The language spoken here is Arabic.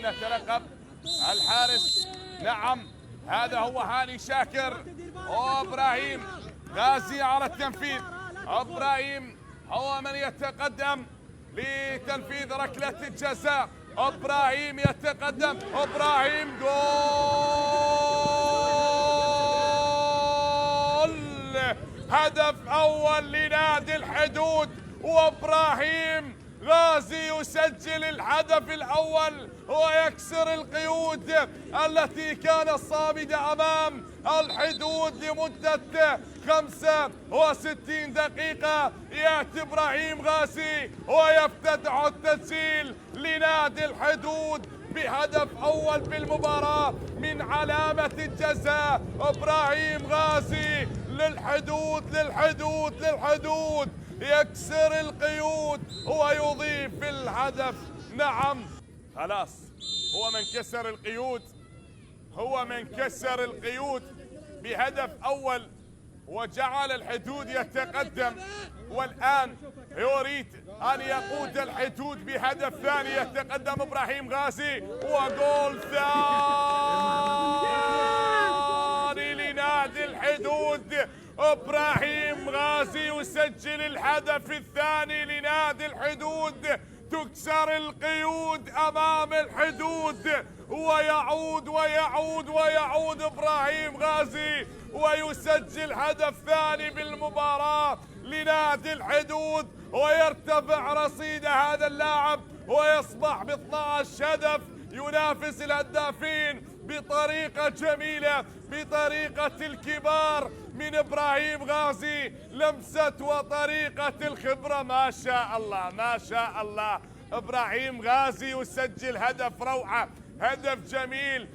يتلقب الحارس. نعم هذا هو هاني شاكر. وابراهيم غازي على التنفيذ. ابراهيم هو من يتقدم لتنفيذ ركلة الجزاء. ابراهيم يتقدم. ابراهيم جول، هدف اول لنادي الحدود. وابراهيم غازي يسجل الهدف الاول ويكسر القيود التي كانت صامدة امام الحدود لمدة 65 دقيقة. يأتي ابراهيم غازي ويفتتح التسجيل لنادي الحدود بهدف اول بالمباراة من علامة الجزاء. ابراهيم غازي للحدود للحدود للحدود، يكسر القيود ويضيف الهدف. نعم خلاص هو من كسر القيود، هو من كسر القيود بهدف أول وجعل الحدود يتقدم، والآن يريد أن يقود الحدود بهدف ثاني. يتقدم إبراهيم غازي وجول ثاني لنادي الحدود. إبراهيم غازي يسجل الهدف الثاني لنادي الحدود، تكسر القيود أمام الحدود، ويعود ويعود ويعود إبراهيم غازي ويسجل هدف ثاني بالمباراة لنادي الحدود، ويرتفع رصيد هذا اللاعب ويصبح ب12 هدف، ينافس الهدافين بطريقة جميلة، بطريقة الكبار من إبراهيم غازي، لمسة وطريقة الخبرة. ما شاء الله ما شاء الله. إبراهيم غازي يسجل هدف روعة، هدف جميل.